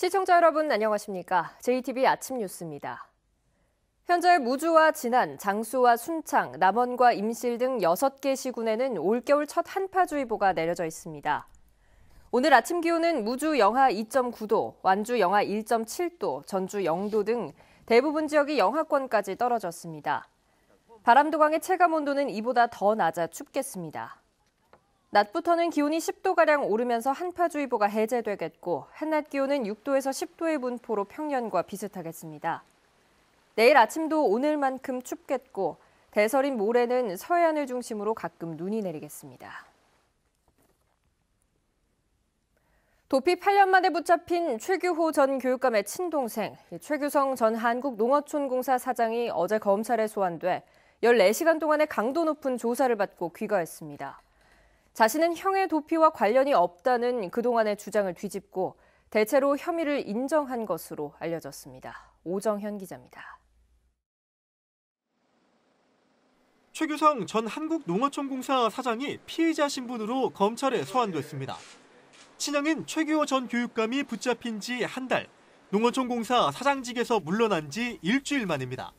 시청자 여러분 안녕하십니까? JTB 아침 뉴스입니다. 현재 무주와 진안, 장수와 순창, 남원과 임실 등 6개 시군에는 올겨울 첫 한파주의보가 내려져 있습니다. 오늘 아침 기온은 무주 영하 2.9도, 완주 영하 1.7도, 전주 0도 등 대부분 지역이 영하권까지 떨어졌습니다. 바람도 강해 체감온도는 이보다 더 낮아 춥겠습니다. 낮부터는 기온이 10도가량 오르면서 한파주의보가 해제되겠고 한낮 기온은 6도에서 10도의 분포로 평년과 비슷하겠습니다. 내일 아침도 오늘만큼 춥겠고 대설인 모레는 서해안을 중심으로 가끔 눈이 내리겠습니다. 도피 8년 만에 붙잡힌 최규호 전 교육감의 친동생, 최규성 전 한국농어촌공사 사장이 어제 검찰에 소환돼 14시간 동안의 강도 높은 조사를 받고 귀가했습니다. 자신은 형의 도피와 관련이 없다는 그동안의 주장을 뒤집고 대체로 혐의를 인정한 것으로 알려졌습니다. 오정현 기자입니다. 최규성 전 한국농어촌공사 사장이 피의자 신분으로 검찰에 소환됐습니다. 친형인 최규호 전 교육감이 붙잡힌 지 한 달, 농어촌공사 사장직에서 물러난 지 일주일 만입니다.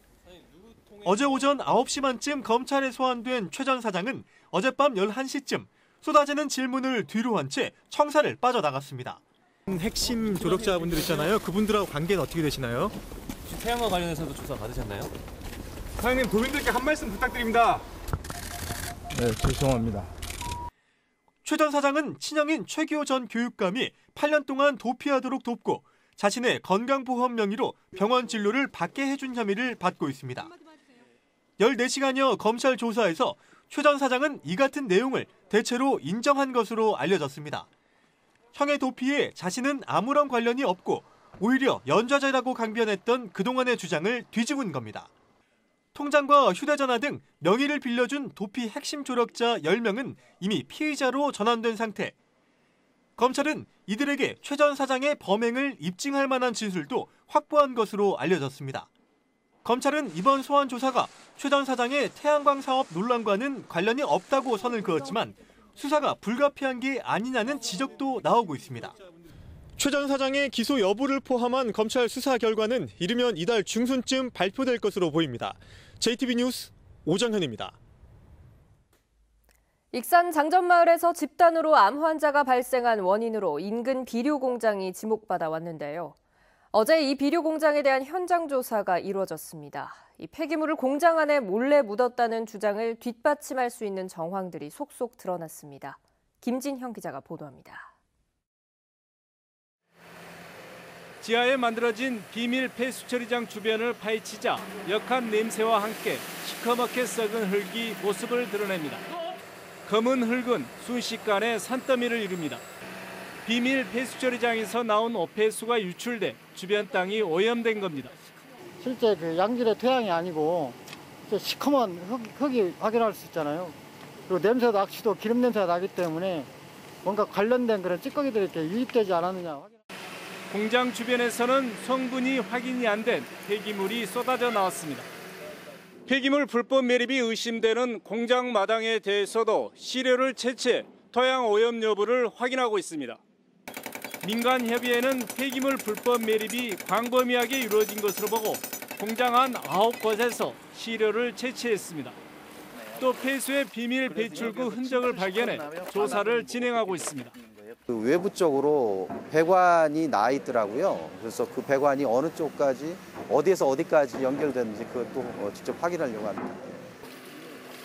어제 오전 9시만쯤 검찰에 소환된 최 전 사장은 어젯밤 11시쯤 쏟아지는 질문을 뒤로 한 채 청사를 빠져나갔습니다. 핵심 조력자분들 있잖아요. 그분들하고 관계는 어떻게 되시나요? 태양과 관련해서도 조사 받으셨나요? 사장님, 도민들께 한 말씀 부탁드립니다. 네, 죄송합니다. 최 전 사장은 친형인 최규호 전 교육감이 8년 동안 도피하도록 돕고 자신의 건강보험 명의로 병원 진료를 받게 해준 혐의를 받고 있습니다. 14시간여 검찰 조사에서 최 전 사장은 이 같은 내용을 대체로 인정한 것으로 알려졌습니다. 형의 도피에 자신은 아무런 관련이 없고 오히려 연좌제라고 강변했던 그동안의 주장을 뒤집은 겁니다. 통장과 휴대전화 등 명의를 빌려준 도피 핵심 조력자 10명은 이미 피의자로 전환된 상태. 검찰은 이들에게 최 전 사장의 범행을 입증할 만한 진술도 확보한 것으로 알려졌습니다. 검찰은 이번 소환 조사가 최 전 사장의 태양광 사업 논란과는 관련이 없다고 선을 그었지만 수사가 불가피한 게 아니냐는 지적도 나오고 있습니다. 최 전 사장의 기소 여부를 포함한 검찰 수사 결과는 이르면 이달 중순쯤 발표될 것으로 보입니다. JTB 뉴스 오정현입니다. 익산 장전마을에서 집단으로 암 환자가 발생한 원인으로 인근 비료 공장이 지목받아 왔는데요. 어제 이 비료 공장에 대한 현장 조사가 이루어졌습니다. 이 폐기물을 공장 안에 몰래 묻었다는 주장을 뒷받침할 수 있는 정황들이 속속 드러났습니다. 김진형 기자가 보도합니다. 지하에 만들어진 비밀 폐수 처리장 주변을 파헤치자 역한 냄새와 함께 시커멓게 썩은 흙이 모습을 드러냅니다. 검은 흙은 순식간에 산더미를 이룹니다. 비밀 폐수 처리장에서 나온 오폐수가 유출돼 주변 땅이 오염된 겁니다. 실제 그 양질의 토양이 아니고 시커먼 흙이 확인할 수 있잖아요. 그리고 냄새도 악취도 기름 냄새가 나기 때문에 뭔가 관련된 그런 찌꺼기들이 이렇게 유입되지 않았느냐. 공장 주변에서는 성분이 확인이 안 된 폐기물이 쏟아져 나왔습니다. 폐기물 불법 매립이 의심되는 공장 마당에 대해서도 시료를 채취해 토양 오염 여부를 확인하고 있습니다. 민간협의회는 폐기물 불법 매립이 광범위하게 이루어진 것으로 보고 공장 안 9곳에서 시료를 채취했습니다. 또 폐수의 비밀 배출구 흔적을 발견해 조사를 진행하고 있습니다. 그 외부 쪽으로 배관이 나 있더라고요. 그래서 그 배관이 어느 쪽까지 어디에서 어디까지 연결되는지 그것도 직접 확인하려고 합니다.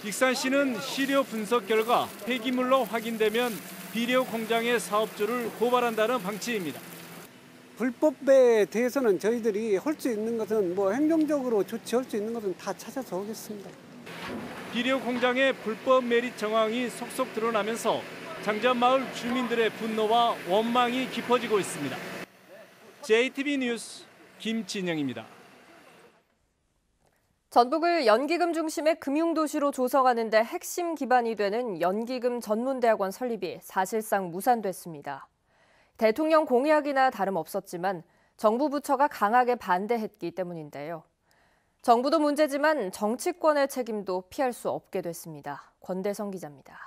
익산시는 시료 분석 결과 폐기물로 확인되면 비료 공장의 사업주를 고발한다는 방침입니다. 불법에 대해서는 저희들이 할 수 있는 것은 행정적으로 조치할 수 있는 것은 다 찾아서 오겠습니다. 비료 공장의 불법 매립 정황이 속속 드러나면서 장전마을 주민들의 분노와 원망이 깊어지고 있습니다. JTB 뉴스 김진영입니다. 전북을 연기금 중심의 금융도시로 조성하는 데 핵심 기반이 되는 연기금 전문대학원 설립이 사실상 무산됐습니다. 대통령 공약이나 다름없었지만 정부 부처가 강하게 반대했기 때문인데요. 정부도 문제지만 정치권의 책임도 피할 수 없게 됐습니다. 권대성 기자입니다.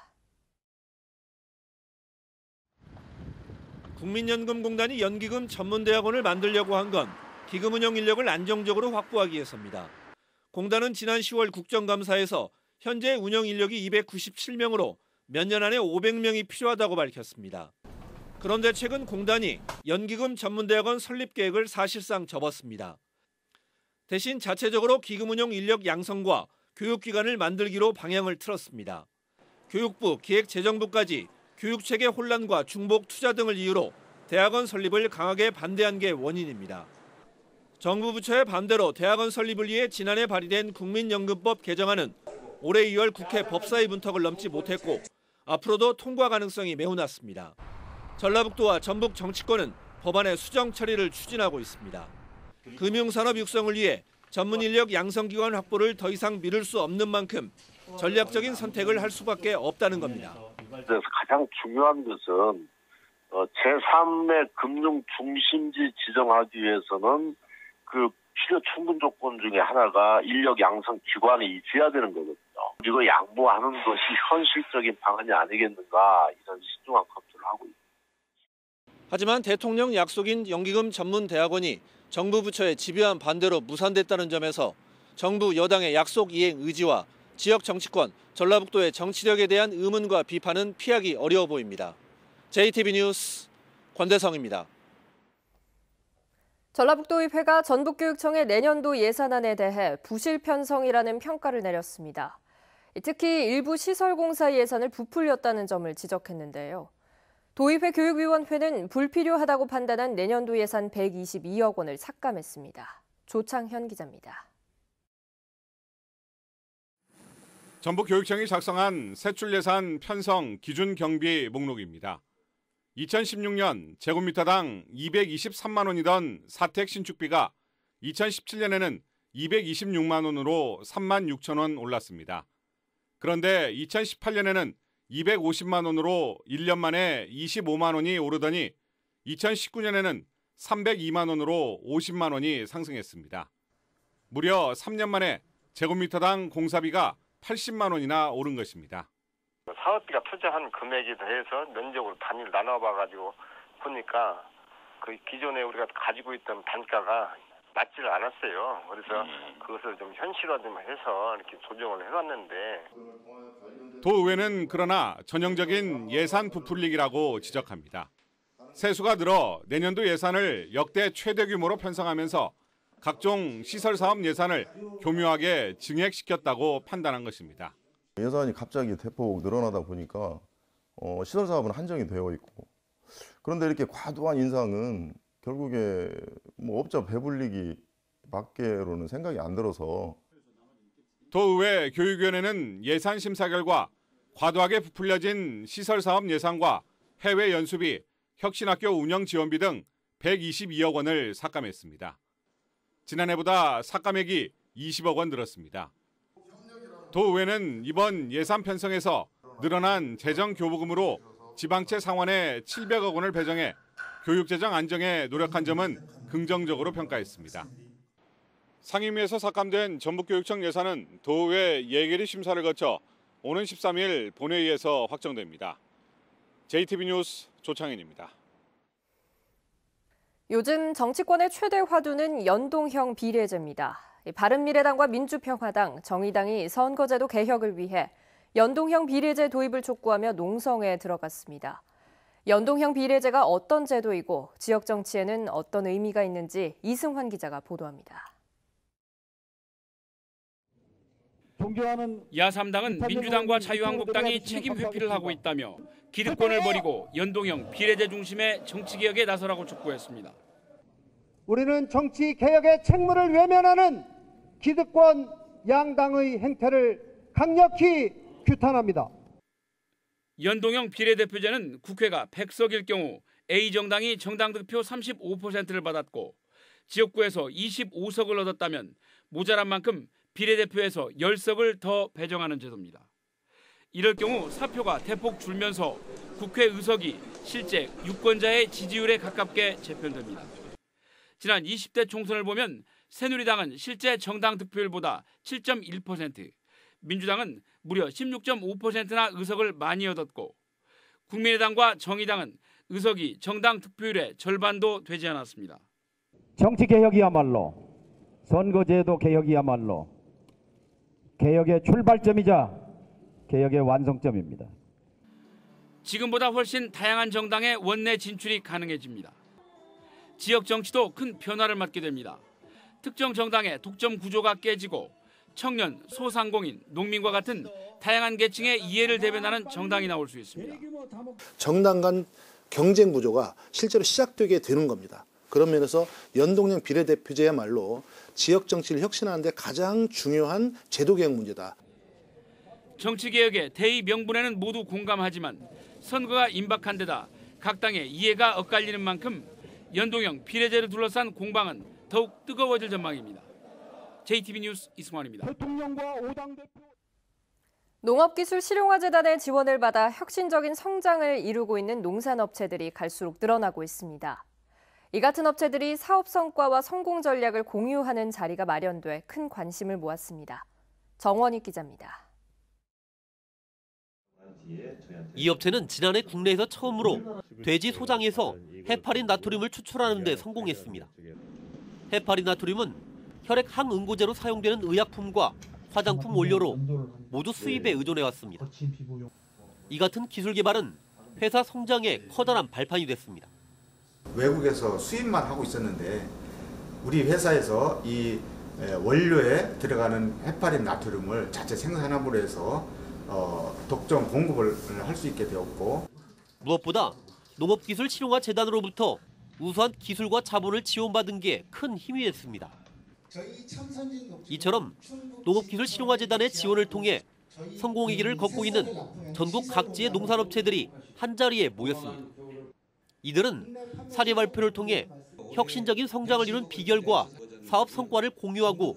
국민연금공단이 연기금 전문대학원을 만들려고 한 건 기금 운영 인력을 안정적으로 확보하기 위해서입니다. 공단은 지난 10월 국정감사에서 현재 운영 인력이 297명으로 몇 년 안에 500명이 필요하다고 밝혔습니다. 그런데 최근 공단이 연기금 전문대학원 설립 계획을 사실상 접었습니다. 대신 자체적으로 기금 운영 인력 양성과 교육기관을 만들기로 방향을 틀었습니다. 교육부, 기획재정부까지 교육체계 혼란과 중복 투자 등을 이유로 대학원 설립을 강하게 반대한 게 원인입니다. 정부 부처의 반대로 대학원 설립을 위해 지난해 발의된 국민연금법 개정안은 올해 2월 국회 법사위 문턱을 넘지 못했고 앞으로도 통과 가능성이 매우 낮습니다. 전라북도와 전북 정치권은 법안의 수정 처리를 추진하고 있습니다. 금융산업 육성을 위해 전문 인력 양성기관 확보를 더 이상 미룰 수 없는 만큼 전략적인 선택을 할 수밖에 없다는 겁니다. 그래서 가장 중요한 것은 제3의 금융 중심지 지정하기 위해서는 그 필요 충분 조건 중에 하나가 인력 양성 기관이 있어야 되는 거거든요. 그리고 양보하는 것이 현실적인 방안이 아니겠는가 이런 신중한 검토를 하고 있습니다. 하지만 대통령 약속인 연기금 전문대학원이 정부 부처의 집요한 반대로 무산됐다는 점에서 정부 여당의 약속 이행 의지와 지역 정치권, 전라북도의 정치력에 대한 의문과 비판은 피하기 어려워 보입니다. JTB 뉴스 권대성입니다. 전라북도의회가 전북교육청의 내년도 예산안에 대해 부실 편성이라는 평가를 내렸습니다. 특히 일부 시설공사 예산을 부풀렸다는 점을 지적했는데요. 도의회 교육위원회는 불필요하다고 판단한 내년도 예산 122억 원을 삭감했습니다. 조창현 기자입니다. 전북교육청이 작성한 세출예산 편성 기준 경비 목록입니다. 2016년 제곱미터당 223만 원이던 사택 신축비가 2017년에는 226만 원으로 3만 6천 원 올랐습니다. 그런데 2018년에는 250만 원으로 1년 만에 25만 원이 오르더니 2019년에는 302만 원으로 50만 원이 상승했습니다. 무려 3년 만에 제곱미터당 공사비가 80만 원이나 오른 것입니다. 사업비가 투자한 금액에 대해서 면적으로 단위를 나눠봐가지고 보니까 그 기존에 우리가 가지고 있던 단가가 맞지를 않았어요. 그래서 그것을 좀 현실화 좀 해서 이렇게 조정을 해봤는데. 도의회는 그러나 전형적인 예산 부풀리기라고 지적합니다. 세수가 늘어 내년도 예산을 역대 최대 규모로 편성하면서 각종 시설사업 예산을 교묘하게 증액시켰다고 판단한 것입니다. 예산이 갑자기 대폭 늘어나다 보니까 시설사업은 한정이 되어 있고 그런데 이렇게 과도한 인상은 결국에 뭐 업자 배불리기 밖에로는 생각이 안 들어서 도의회 교육위원회는 예산 심사 결과 과도하게 부풀려진 시설사업 예산과 해외 연수비, 혁신학교 운영 지원비 등 122억 원을 삭감했습니다. 지난해보다 삭감액이 20억 원 늘었습니다. 도의회는 이번 예산 편성에서 늘어난 재정 교부금으로 지방채 상환에 700억 원을 배정해 교육재정 안정에 노력한 점은 긍정적으로 평가했습니다. 상임위에서 삭감된 전북교육청 예산은 도의회 예결위 심사를 거쳐 오는 13일 본회의에서 확정됩니다. JTB 뉴스 조창현입니다. 요즘 정치권의 최대 화두는 연동형 비례제입니다. 바른미래당과 민주평화당, 정의당이 선거제도 개혁을 위해 연동형 비례제 도입을 촉구하며 농성에 들어갔습니다. 연동형 비례제가 어떤 제도이고 지역 정치에는 어떤 의미가 있는지 이승환 기자가 보도합니다. 야3당은 민주당과 자유한국당이 책임 회피를 하고 있다며 기득권을 버리고 연동형 비례제 중심의 정치개혁에 나서라고 촉구했습니다. 우리는 정치개혁의 책무를 외면하는 기득권 양당의 행태를 강력히 규탄합니다. 연동형 비례대표제는 국회가 100석일 경우 A정당이 정당 득표 35%를 받았고 지역구에서 25석을 얻었다면 모자란 만큼 비례대표에서 10석을 더 배정하는 제도입니다. 이럴 경우 사표가 대폭 줄면서 국회 의석이 실제 유권자의 지지율에 가깝게 재편됩니다. 지난 20대 총선을 보면 새누리당은 실제 정당 득표율보다 7.1%, 민주당은 무려 16.5%나 의석을 많이 얻었고 국민의당과 정의당은 의석이 정당 득표율의 절반도 되지 않았습니다. 정치개혁이야말로 선거제도 개혁이야말로 개혁의 출발점이자 개혁의 완성점입니다. 지금보다 훨씬 다양한 정당의 원내 진출이 가능해집니다. 지역 정치도 큰 변화를 맞게 됩니다. 특정 정당의 독점 구조가 깨지고 청년, 소상공인, 농민과 같은 다양한 계층의 이해를 대변하는 정당이 나올 수 있습니다. 정당 간 경쟁 구조가 실제로 시작되게 되는 겁니다. 그런 면에서 연동형 비례대표제야말로 지역 정치를 혁신하는 데 가장 중요한 제도개혁 문제다. 정치개혁의 대의 명분에는 모두 공감하지만 선거가 임박한 데다 각 당의 이해가 엇갈리는 만큼 연동형 비례제를 둘러싼 공방은 더욱 뜨거워질 전망입니다. JTB 뉴스 이승환입니다. 농업기술실용화재단의 지원을 받아 혁신적인 성장을 이루고 있는 농산업체들이 갈수록 늘어나고 있습니다. 이 같은 업체들이 사업 성과와 성공 전략을 공유하는 자리가 마련돼 큰 관심을 모았습니다. 정원익 기자입니다. 이 업체는 지난해 국내에서 처음으로 돼지 소장에서 헤파린 나트륨을 추출하는 데 성공했습니다. 헤파린 나트륨은 혈액 항응고제로 사용되는 의약품과 화장품 원료로 모두 수입에 의존해왔습니다. 이 같은 기술 개발은 회사 성장에 커다란 발판이 됐습니다. 외국에서 수입만 하고 있었는데 우리 회사에서 이 원료에 들어가는 헤파린 나트륨을 자체 생산함으로 해서 독점 공급을 할 수 있게 되었고, 무엇보다 농업기술실용화재단으로부터 우수한 기술과 자본을 지원받은 게 큰 힘이 됐습니다. 이처럼 농업기술실용화재단의 지원을 통해 성공의 길을 걷고 있는 전국 각지의 농산업체들이 한자리에 모였습니다. 이들은 사례 발표를 통해 혁신적인 성장을 이룬 비결과 사업 성과를 공유하고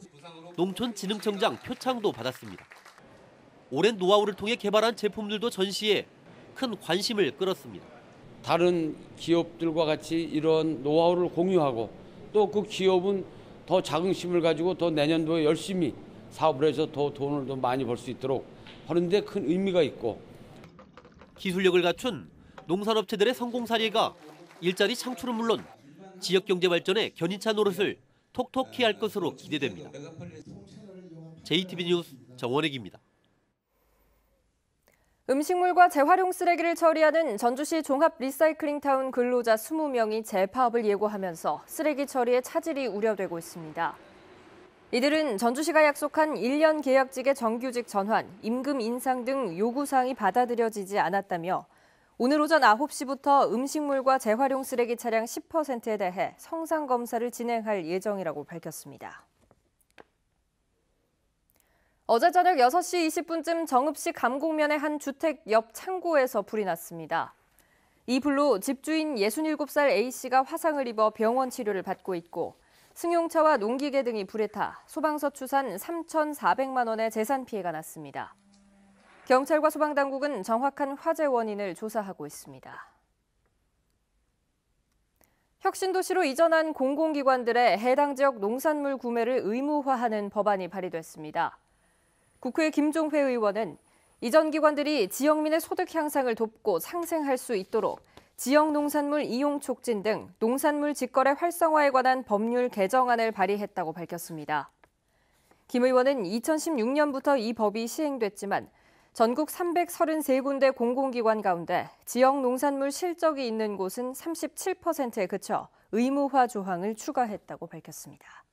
농촌진흥청장 표창도 받았습니다. 오랜 노하우를 통해 개발한 제품들도 전시해 큰 관심을 끌었습니다. 다른 기업들과 같이 이런 노하우를 공유하고 또 그 기업은 더 자긍심을 가지고 더 내년도에 열심히 사업을 해서 더 돈을 더 많이 벌 수 있도록 하는 데 큰 의미가 있고, 기술력을 갖춘 농산업체들의 성공 사례가 일자리 창출은 물론 지역 경제 발전에 견인차 노릇을 톡톡히 할 것으로 기대됩니다. JTB 뉴스 정원익입니다. 음식물과 재활용 쓰레기를 처리하는 전주시 종합 리사이클링타운 근로자 20명이 재파업을 예고하면서 쓰레기 처리에 차질이 우려되고 있습니다. 이들은 전주시가 약속한 1년 계약직의 정규직 전환, 임금 인상 등 요구사항이 받아들여지지 않았다며 오늘 오전 9시부터 음식물과 재활용 쓰레기 차량 10%에 대해 성상검사를 진행할 예정이라고 밝혔습니다. 어제 저녁 6시 20분쯤 정읍시 감곡면의 한 주택 옆 창고에서 불이 났습니다. 이 불로 집주인 67살 A씨가 화상을 입어 병원 치료를 받고 있고 승용차와 농기계 등이 불에 타 소방서 추산 3,400만 원의 재산 피해가 났습니다. 경찰과 소방당국은 정확한 화재 원인을 조사하고 있습니다. 혁신도시로 이전한 공공기관들의 해당 지역 농산물 구매를 의무화하는 법안이 발의됐습니다. 국회 김종회 의원은 이전 기관들이 지역민의 소득 향상을 돕고 상생할 수 있도록 지역 농산물 이용 촉진 등 농산물 직거래 활성화에 관한 법률 개정안을 발의했다고 밝혔습니다. 김 의원은 2016년부터 이 법이 시행됐지만 전국 333군데 공공기관 가운데 지역 농산물 실적이 있는 곳은 37%에 그쳐 의무화 조항을 추가했다고 밝혔습니다.